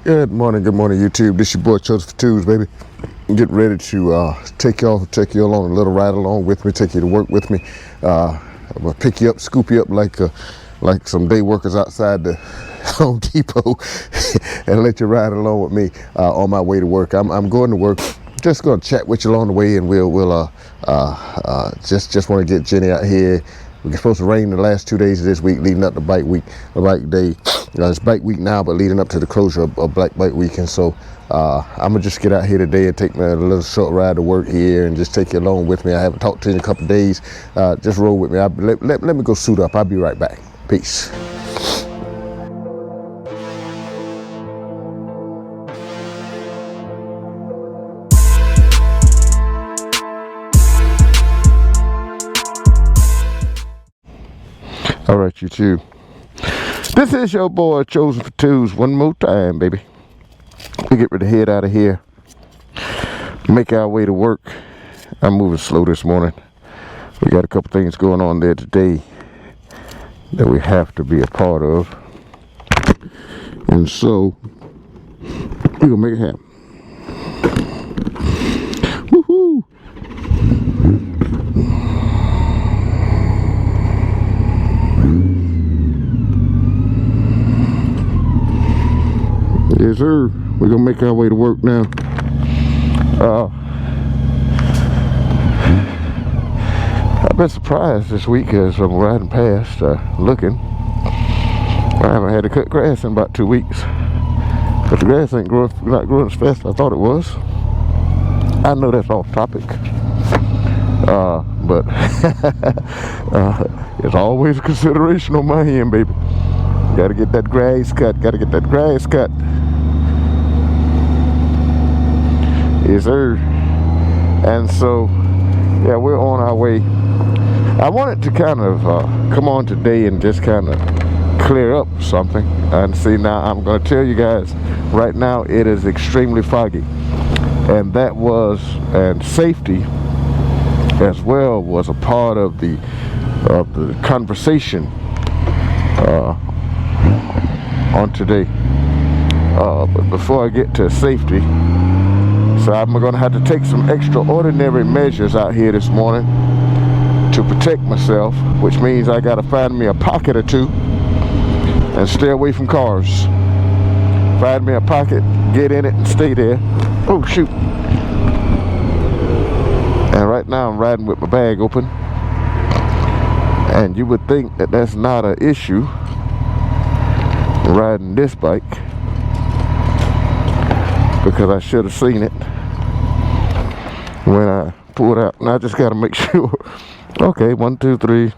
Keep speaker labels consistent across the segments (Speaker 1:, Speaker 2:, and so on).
Speaker 1: Good morning, YouTube. This your boy Chosen for Twos, baby. I'm getting ready to take you along a little ride along with me, take you to work with me. I'm gonna pick you up, scoop you up like some day workers outside the Home Depot, and let you ride along with me on my way to work. I'm going to work. Just gonna chat with you along the way, and we'll just want to get Jenny out here. We're supposed to rain the last 2 days of this week, leading up to bike week, bike day. It's bike week now, but leading up to the closure of Black Bike Weekend. So I'm gonna just get out here today and take me a little short ride to work here, and just take you along with me. I haven't talked to you in a couple of days. Just roll with me. Let me go suit up. I'll be right back. Peace. All right, YouTube. This is your boy Chosen for Twos one more time, baby. We get ready to head out of here, make our way to work. I'm moving slow this morning. We got a couple things going on there today that we have to be a part of, and so we're gonna make it happen. Woohoo! Yes, sir. We're gonna make our way to work now. I've been surprised this week as I'm riding past, looking. I haven't had to cut grass in about 2 weeks, but the grass ain't not growing as fast as I thought it was. I know that's off topic, but it's always a consideration on my end, baby. Gotta get that grass cut. Gotta get that grass cut. Yes, sir. And so, yeah, we're on our way. I wanted to kind of come on today and just kind of clear up something. And see, now I'm going to tell you guys, right now it is extremely foggy. And and safety as well was a part of the conversation on today. But before I get to safety, so I'm going to have to take some extraordinary measures out here this morning to protect myself, which means I got to find me a pocket or two and stay away from cars. Find me a pocket, get in it, and stay there. Oh, shoot. And right now I'm riding with my bag open. And you would think that that's not an issue, riding this bike, because I should have seen it when I pulled out. And I just got to make sure. Okay, 1, 2, 3.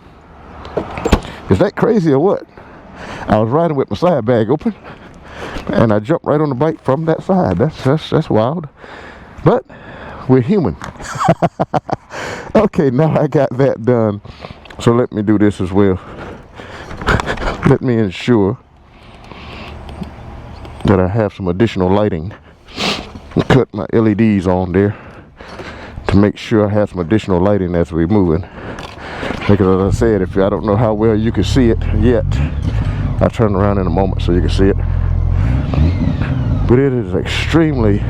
Speaker 1: Is that crazy or what? I was riding with my side bag open, and I jumped right on the bike from that side. That's wild. But we're human. Okay, now I got that done. So let me do this as well. Let me ensure that I have some additional lighting. Cut my LEDs on there to make sure I have some additional lighting as we're moving. Because as I said, I don't know how well you can see it yet. I'll turn around in a moment so you can see it. But it is extremely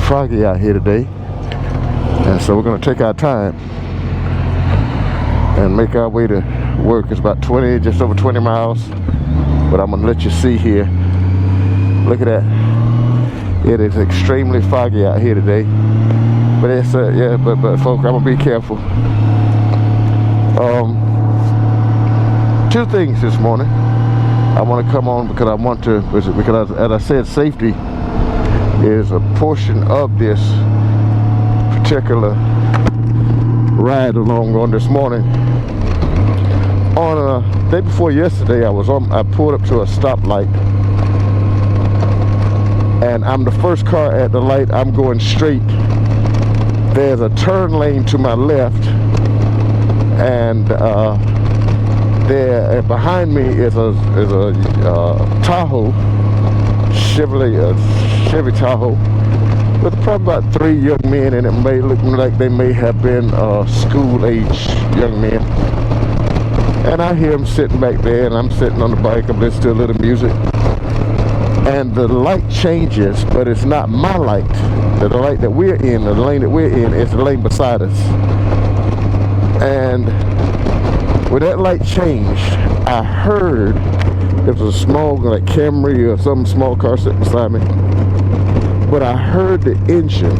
Speaker 1: foggy out here today. And so we're going to take our time and make our way to work. It's about just over 20 miles. But I'm going to let you see here. Look at that. It is extremely foggy out here today. But it's but folks, I'm gonna be careful. 2 things this morning. I want to come on because as I said, safety is a portion of this particular ride along on this morning. On day before yesterday, I pulled up to a stoplight, and I'm the first car at the light. I'm going straight. There's a turn lane to my left, and there behind me is a Tahoe, Chevy Tahoe, with probably about 3 young men, and it may look like they may have been school-age young men. And I hear them sitting back there, and I'm sitting on the bike. I'm listening to a little music. and the light changes, but it's not my light. The light that we're in, the lane that we're in, is the lane beside us. And when that light changed, I heard there was a small, like Camry or some small car sitting beside me, but I heard the engine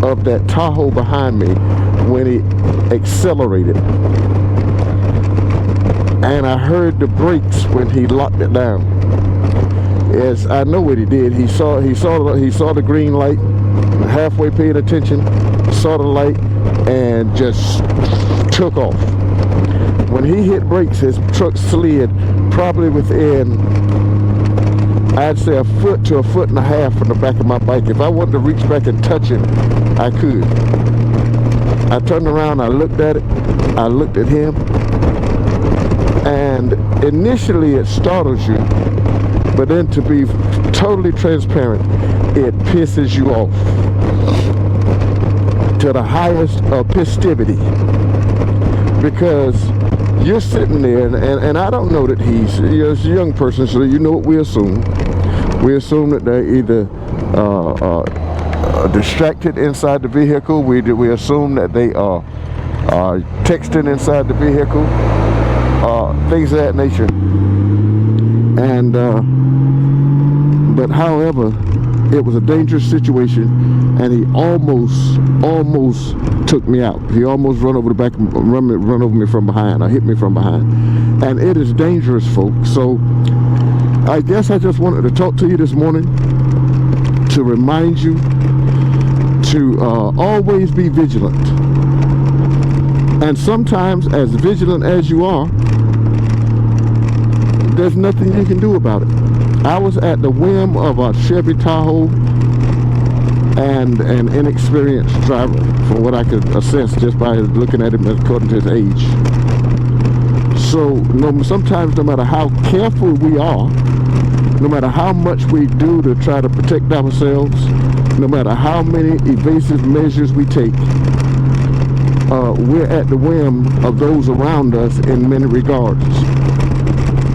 Speaker 1: of that Tahoe behind me when it accelerated, and I heard the brakes when he locked it down. Yes, I know what he did. He saw the green light, halfway paid attention, saw the light, and just took off. When he hit brakes, his truck slid probably within, I'd say, a foot to a foot and a half from the back of my bike. If I wanted to reach back and touch it, I could. I turned around, I looked at it, I looked at him, and initially it startles you, but then, to be totally transparent, it pisses you off to the highest of festivity, because you're sitting there, and I don't know that he's a young person, so you know what we assume. We assume that they're either distracted inside the vehicle. We assume that they are texting inside the vehicle, things of that nature. And but however, it was a dangerous situation, and he almost took me out. He almost run over me from behind, or hit me from behind. And it is dangerous, folks. So I guess I just wanted to talk to you this morning to remind you to always be vigilant. And sometimes, as vigilant as you are, there's nothing you can do about it. I was at the whim of a Chevy Tahoe and an inexperienced driver, from what I could assess just by looking at him according to his age. So sometimes, no matter how careful we are, no matter how much we do to try to protect ourselves, no matter how many evasive measures we take, we're at the whim of those around us in many regards.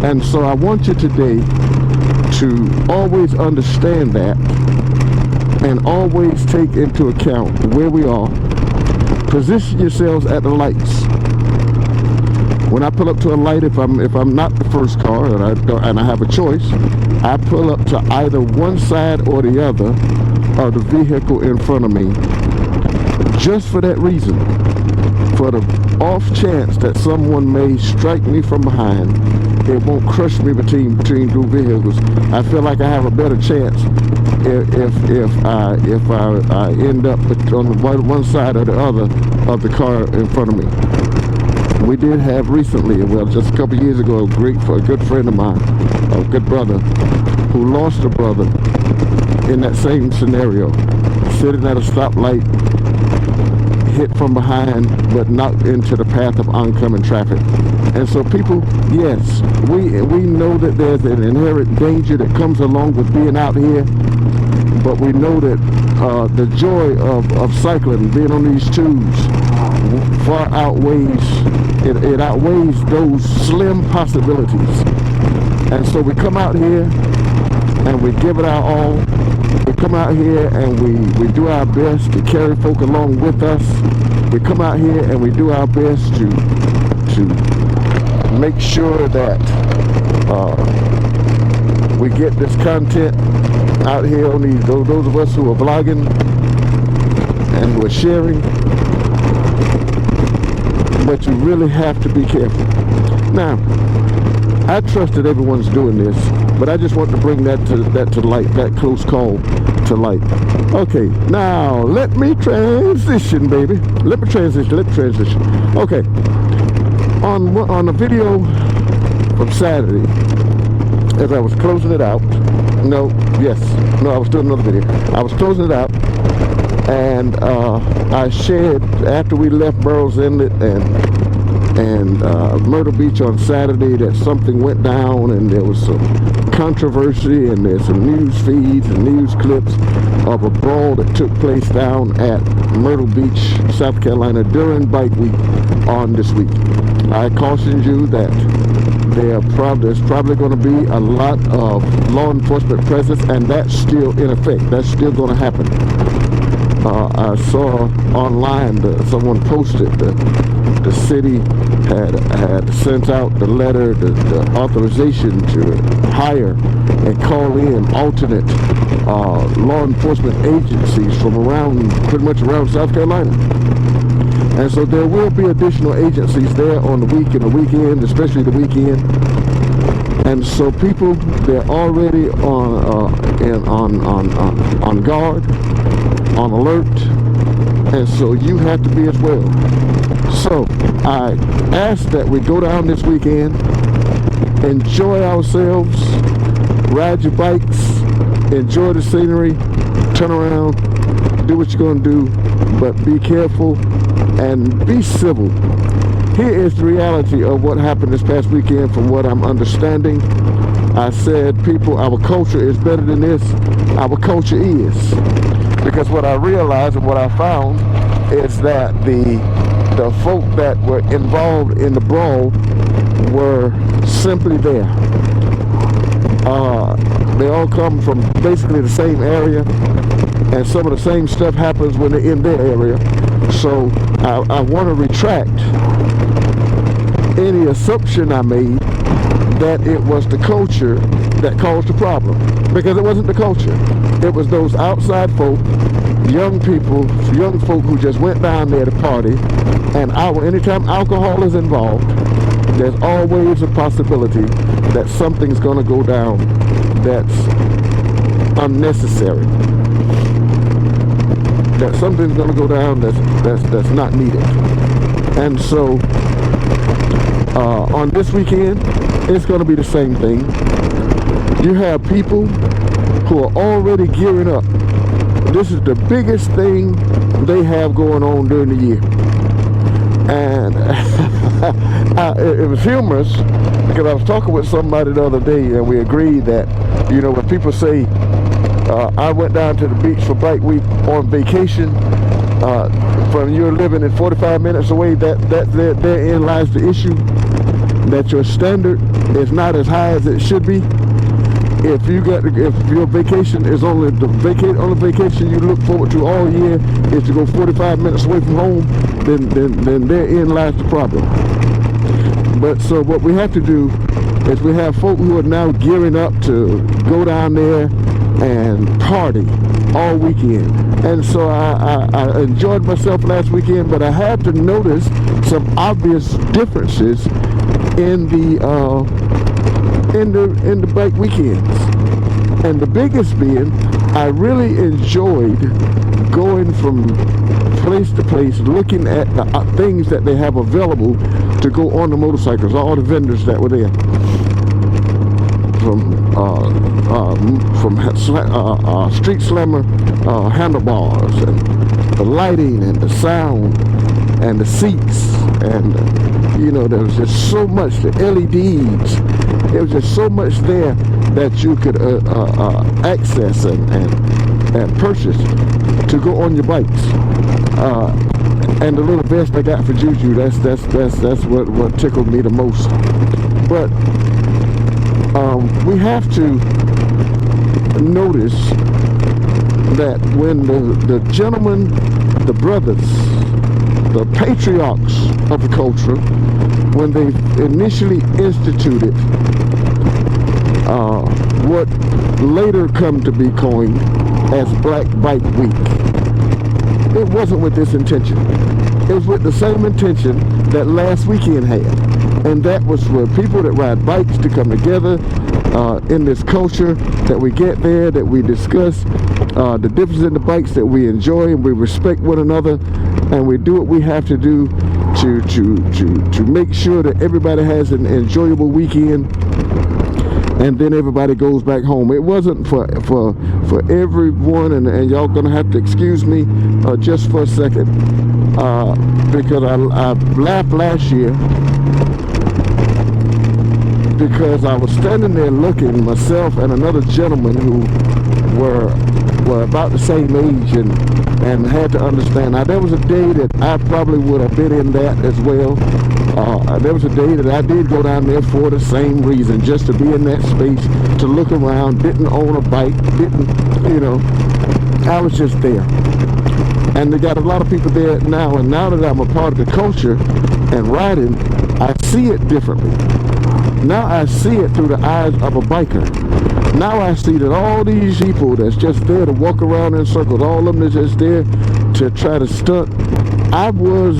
Speaker 1: And so I want you today to always understand that, and always take into account where we are. Position yourselves at the lights. When I pull up to a light, if I'm not the first car and I have a choice, I pull up to either one side or the other of the vehicle in front of me, just for that reason. For the off chance that someone may strike me from behind, it won't crush me between two vehicles. I feel like I have a better chance if I end up on one side or the other of the car in front of me. We did have recently, well, just a couple years ago, a good friend of mine, a good brother, who lost a brother in that same scenario, sitting at a stoplight, hit from behind, but not into the path of oncoming traffic. And so people, yes, we know that there's an inherent danger that comes along with being out here, but we know that the joy of cycling, being on these tubes, far outweighs, it outweighs those slim possibilities. And so we come out here and we give it our all. We come out here and we do our best to carry folk along with us. We come out here and we do our best to make sure that we get this content out here on those of us who are vlogging and who are sharing. But you really have to be careful. Now, I trust that everyone's doing this, but I just want to bring that to light, that close call to light. Okay, now let me transition, baby. Let me transition. Okay, on a video from Saturday, as I was closing it out, I was doing another video. I was closing it out, and I shared, after we left Burroughs Inlet and Myrtle Beach on Saturday, that something went down and there was some controversy, and there's some news feeds and news clips of a brawl that took place down at Myrtle Beach, South Carolina during bike week on this week. I cautioned you that There's probably going to be a lot of law enforcement presence, and that's still in effect. That's still going to happen. I saw online that someone posted that the city had sent out the letter, the authorization to hire and call in alternate law enforcement agencies from pretty much around South Carolina. And so there will be additional agencies there on the week and the weekend, especially the weekend. And so people, they're already on guard, on alert, and so you have to be as well. So I ask that we go down this weekend, enjoy ourselves, ride your bikes, enjoy the scenery, turn around, do what you're going to do, but be careful and be civil. Here is the reality of what happened this past weekend from what I'm understanding. I said, people, our culture is better than this. Our culture is. Because what I realized and what I found is that the folk that were involved in the brawl were simply there. They all come from basically the same area, and some of the same stuff happens when they're in their area. So I want to retract any assumption I made that it was the culture that caused the problem, because it wasn't the culture. It was those outside folk, young people, young folk who just went down there to party. And anytime alcohol is involved, there's always a possibility that something's going to go down that's unnecessary. That something's going to go down that's not needed. And so on this weekend, it's going to be the same thing. You have people who are already gearing up. This is the biggest thing they have going on during the year. And it was humorous because I was talking with somebody the other day, and we agreed that, you know, when people say, I went down to the beach for Bike Week on vacation, from you're living in 45 minutes away, therein lies the issue, that your standard is not as high as it should be. If your vacation is only vacation you look forward to all year is to go 45 minutes away from home, then therein lies the problem. But so what we have to do is we have folk who are now gearing up to go down there and party all weekend. And so I enjoyed myself last weekend, but I had to notice some obvious differences in the bike weekends. And the biggest being, I really enjoyed going from place to place, looking at the things that they have available to go on the motorcycles, all the vendors that were there. From street slammer handlebars, and the lighting and the sound and the seats, and you know, there was just so much, the LEDs, there was just so much there that you could access and purchase to go on your bikes. And the little vest I got for Juju, that's what tickled me the most. But we have to notice that when the gentlemen, the brothers, the patriarchs of the culture, when they initially instituted what later come to be coined as Black Bike Week, it wasn't with this intention. It was with the same intention that last weekend had, and that was for people that ride bikes to come together in this culture, that we get there, that we discuss the difference in the bikes, that we enjoy and we respect one another, and we do what we have to do to make sure that everybody has an enjoyable weekend, and then everybody goes back home. It wasn't for everyone, and y'all gonna have to excuse me just for a second, because I laughed last year because I was standing there looking, myself and another gentleman who were about the same age, and had to understand. Now, there was a day that I probably would have been in that as well, There was a day that I did go down there for the same reason, just to be in that space, to look around. Didn't own a bike, didn't, I was just there. And they got a lot of people there now, and now that I'm a part of the culture and riding, I see it differently. Now I see it through the eyes of a biker. Now I see that all these people that's just there to walk around in circles, all of them that's just there to try to stunt. I was,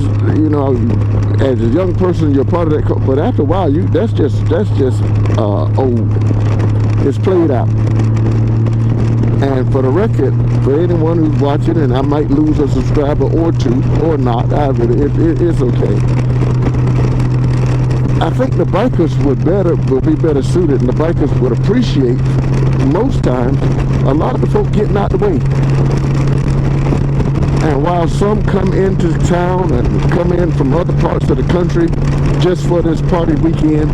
Speaker 1: as a young person, you're part of that, but after a while, that's just old. It's played out. And for the record, for anyone who's watching, and I might lose a subscriber or two, or not, it's okay. I think the bikers would be better suited, and the bikers would appreciate, most times, a lot of the folk getting out the way. And while some come into town and come in from other parts of the country just for this party weekend,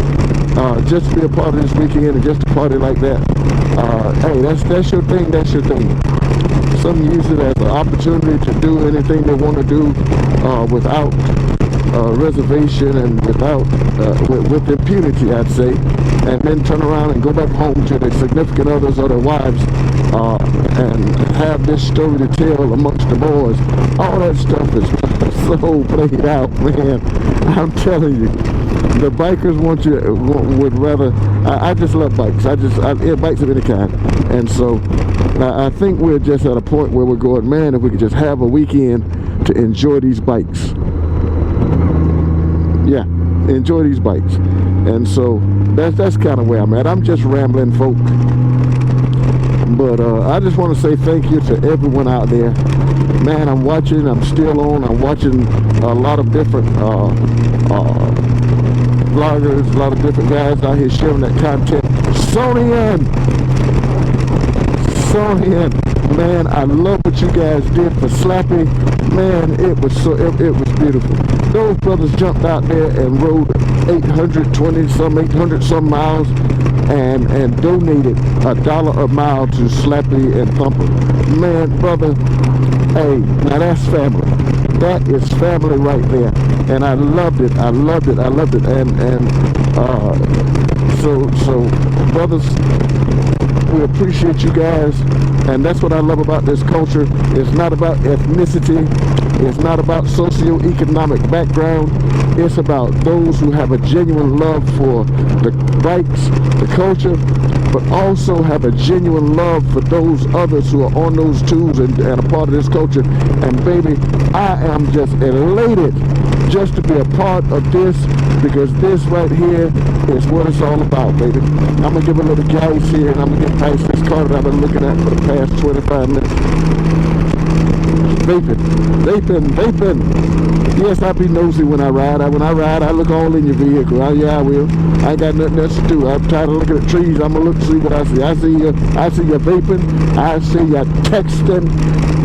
Speaker 1: just to be a part of this weekend and just to party like that, hey, that's your thing, that's your thing. Some use it as an opportunity to do anything they want to do without reservation and without with impunity, I'd say, and then turn around and go back home to their significant others or their wives and have this story to tell amongst the boys. All that stuff is so played out, man. I'm telling you, the bikers would rather. I just love bikes. Bikes of any kind, and so I think we're just at a point where we're going, man, if we could just have a weekend to enjoy these bikes. Yeah, enjoy these bikes. And so that's kind of where I'm at. I'm just rambling, folk. But I just want to say thank you to everyone out there. Man, I'm watching. I'm still on. I'm watching a lot of different vloggers, a lot of different guys out here sharing that content. Sonian, man, I love what you guys did for Slappy. Man, it was beautiful. Those brothers jumped out there and rode 800 some miles and donated $1 a mile to Slappy and Thumper. Man, brother, hey, now that's family. That is family right there. And I loved it. And so brothers, we appreciate you guys, and that's what I love about this culture. It's not about ethnicity. It's not about socioeconomic background. It's about those who have a genuine love for the bikes, the culture, but also have a genuine love for those others who are on those tools and a part of this culture. And baby, I am just elated just to be a part of this, because this right here is what it's all about, baby. I'm gonna give a little guys here, and I'm gonna get past this car that I've been looking at for the past 25 minutes. Vaping. Yes, I be nosy when I ride. When I ride, I look all in your vehicle. Yeah, I will. I ain't got nothing else to do. I'm tired of looking at trees. I'm gonna look to see what I see. I see you vaping. I see you texting.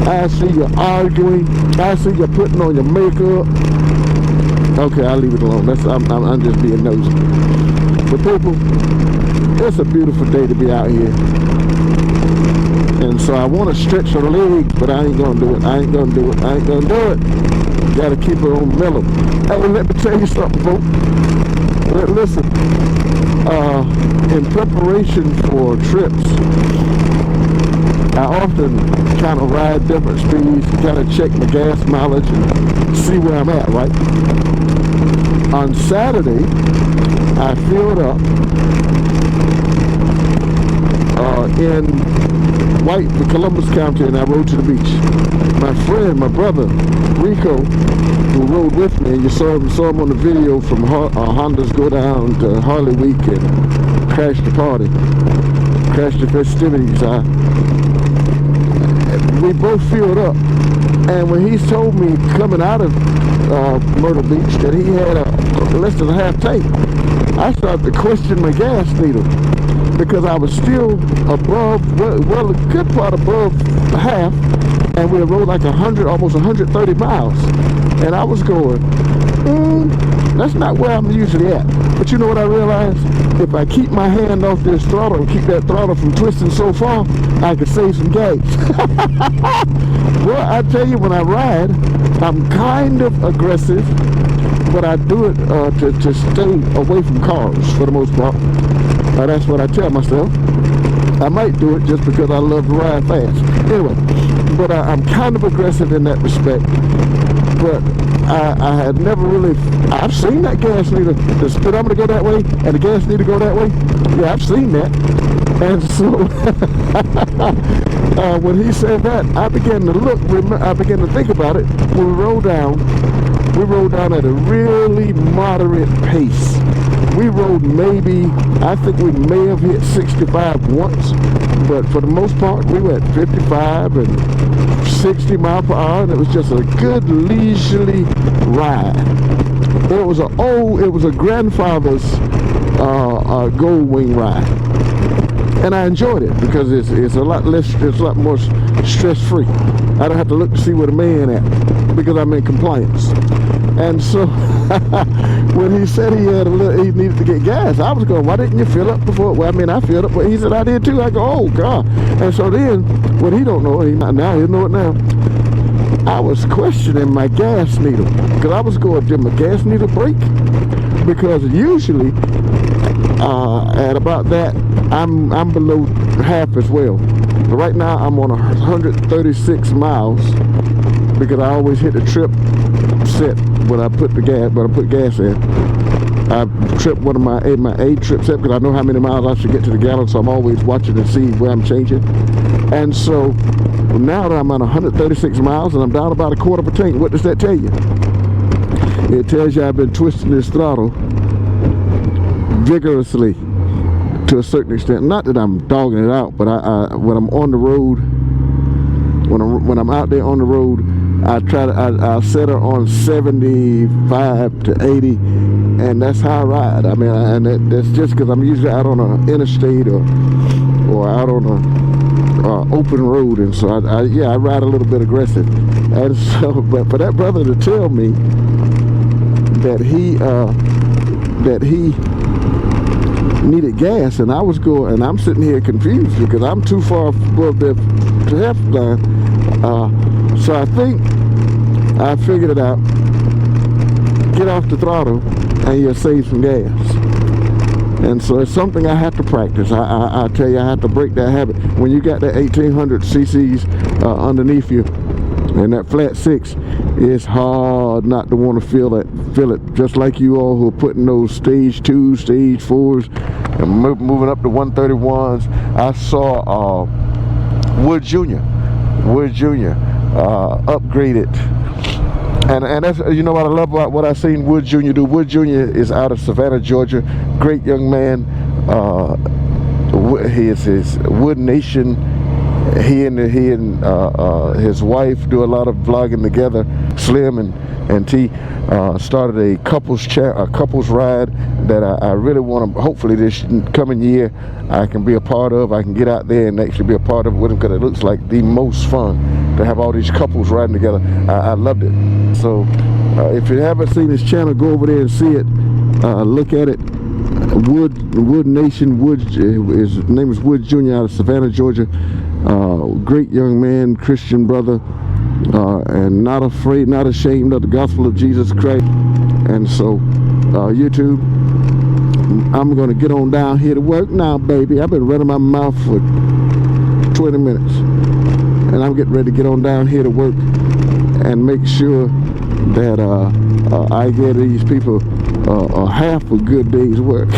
Speaker 1: I see you arguing. I see you putting on your makeup. Okay, I'll leave it alone. I'm just being nosy. But people, it's a beautiful day to be out here. And so I want to stretch her legs, but I ain't gonna do it. Gotta keep her on mellow. Hey, let me tell you something, folks. Listen, in preparation for trips, I often kind of ride different speeds, kind of check my gas mileage and see where I'm at, right? On Saturday, I filled up in Columbus County, and I rode to the beach. My friend, my brother, Rico, who rode with me, you saw him on the video from Honda's go down to Harley Week and crash the party, crash the festivities. We both filled up, and when he told me coming out of Myrtle Beach that he had less than a half tank, I started to question my gas needle, because I was still above, well, a good part above half, and we rode like 100, almost 130 miles, and I was going, that's not where I'm usually at. But you know what I realized? If I keep my hand off this throttle and keep that throttle from twisting so far, I could save some gas. Well, I tell you, when I ride, I'm kind of aggressive,
Speaker 2: but I do it to stay away from cars for the most part. That's what I tell myself. I might do it just because I love to ride fast. Anyway, but I'm kind of aggressive in that respect. But I had never really, I've seen that gas meter, the speedometer go that way and the gas meter go that way. Yeah, I've seen that. And so when he said that, I began to look, I began to think about it. When we rolled down at a really moderate pace. We rode maybe, I think we may have hit 65 once, but for the most part we were at 55 and 60 miles per hour, and it was just a good leisurely ride. It was a grandfather's gold wing ride, and I enjoyed it because it's a lot more stress-free. I don't have to look to see where the man at because I'm in compliance. And so when he said he needed to get gas, I was going, why didn't you fill up before? Well, I mean, I filled up, but he said I did too. I go, oh God. And so then, what he don't know, he'll know it now. I was questioning my gas needle because I was going, did my gas needle break? Because usually at about that, I'm below half as well. But right now I'm on 136 miles because I always hit the trip set when I put gas in. I trip one of my A trip set because I know how many miles I should get to the gallon, so I'm always watching to see where I'm changing. And so now that I'm at 136 miles and I'm down about a quarter of a tank, what does that tell you? It tells you I've been twisting this throttle vigorously to a certain extent. Not that I'm dogging it out, but when I'm on the road, when I'm out there on the road, I'll set her on 75 to 80, and that's how I ride. I mean, and that's just because I'm usually out on an interstate or out on a open road, and so I ride a little bit aggressive. And so, but for that brother to tell me that he needed gas, and I was going, and I'm sitting here confused because I'm too far above the half line. So I think I figured it out. Get off the throttle and you'll save some gas. And so it's something I have to practice. I tell you, I have to break that habit. When you got that 1800 cc's underneath you and that flat six, it's hard not to want to feel it. Just like you all who are putting those stage 2, stage 4s and moving up to 131s. I saw Wood Jr. Upgraded, and that's, you know what I love about what I seen Wood Jr. do. Wood Jr. is out of Savannah, Georgia. Great young man. He is his Wood Nation. He and his wife do a lot of vlogging together. Slim and T started a couples ride that I really want to, hopefully this coming year, I can be a part of. I can get out there and actually be a part of it with them because it looks like the most fun to have all these couples riding together. I loved it. So if you haven't seen his channel, go over there and see it. Look at it. Wood Nation. His name is Wood Jr. out of Savannah, Georgia. Great young man, Christian brother, and not afraid, not ashamed of the gospel of Jesus Christ. And so YouTube, I'm gonna get on down here to work now, baby. I've been running my mouth for 20 minutes and I'm getting ready to get on down here to work and make sure that I get these people a half a good day's work.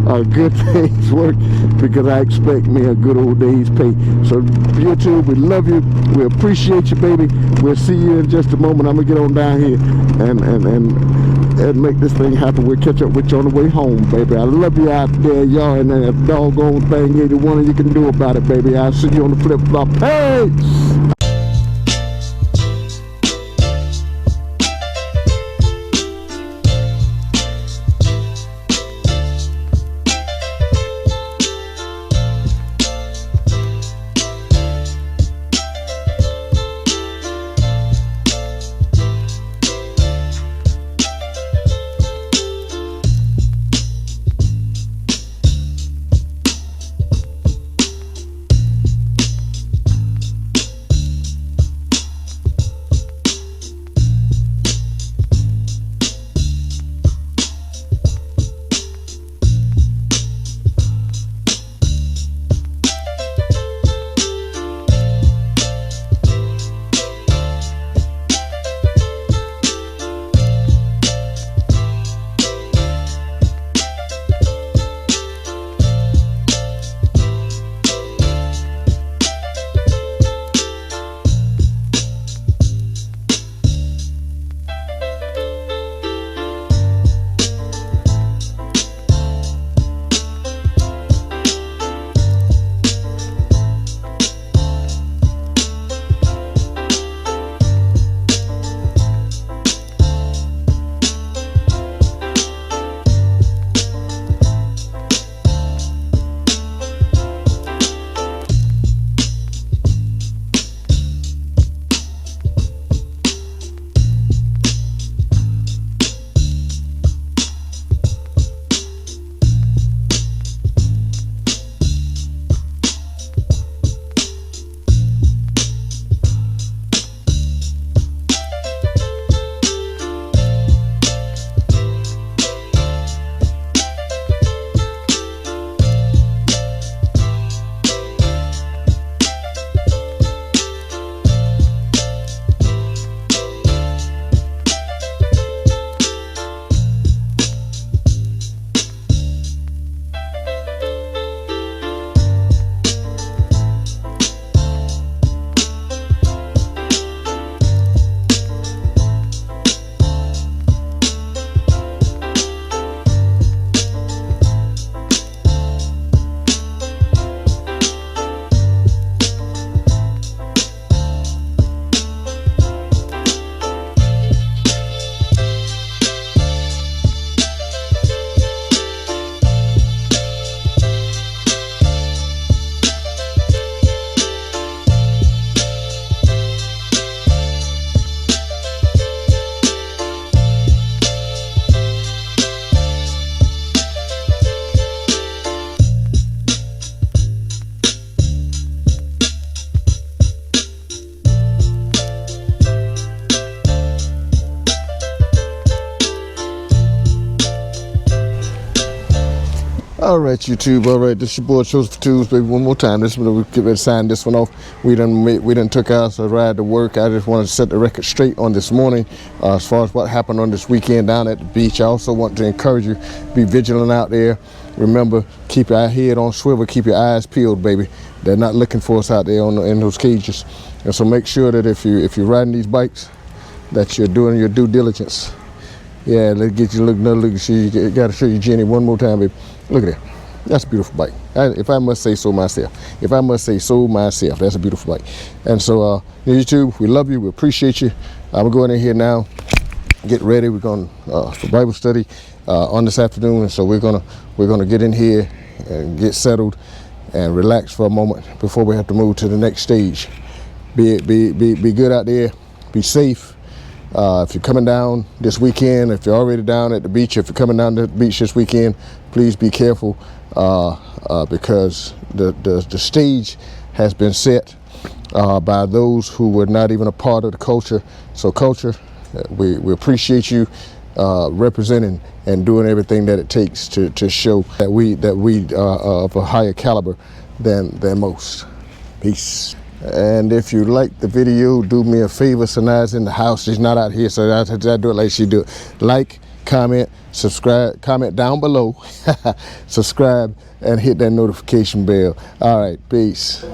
Speaker 2: A good day's work, because I expect me a good old day's pay. So YouTube, we love you, we appreciate you, baby. We'll see you in just a moment. I'm gonna get on down here and make this thing happen. We'll catch up with you on the way home, baby. I love you out there, y'all, and that doggone thing ain't one you can do about it, baby. I'll see you on the flip flop. Hey!
Speaker 1: All right, YouTube. All right, this your boy Chose for Twos, baby. One more time. This one, we get ready to sign this one off. We done took us a ride to work. I just wanted to set the record straight on this morning as far as what happened on this weekend down at the beach. I also want to encourage you, be vigilant out there. Remember, keep your head on swivel, keep your eyes peeled, baby. They're not looking for us out there in those cages. And so make sure that if you're riding these bikes, that you're doing your due diligence. Yeah, let's get you another look. You got to show you Jenny one more time, baby. Look at that. That's a beautiful bike. If I must say so myself. That's a beautiful bike. And so, YouTube, we love you. We appreciate you. I'm going in here now. Get ready. We're going for Bible study on this afternoon. And so we're gonna get in here and get settled and relax for a moment before we have to move to the next stage. Be good out there. Be safe. If you're coming down this weekend, if you're already down at the beach, if you're coming down to the beach this weekend, please be careful because the stage has been set by those who were not even a part of the culture. So culture, we appreciate you representing and doing everything that it takes to show that we are of a higher caliber than most. Peace. And if you like the video, do me a favor. Sanaya's in the house. She's not out here, so I do it like she do it. Like, comment, subscribe, comment down below, subscribe, and hit that notification bell. All right, peace.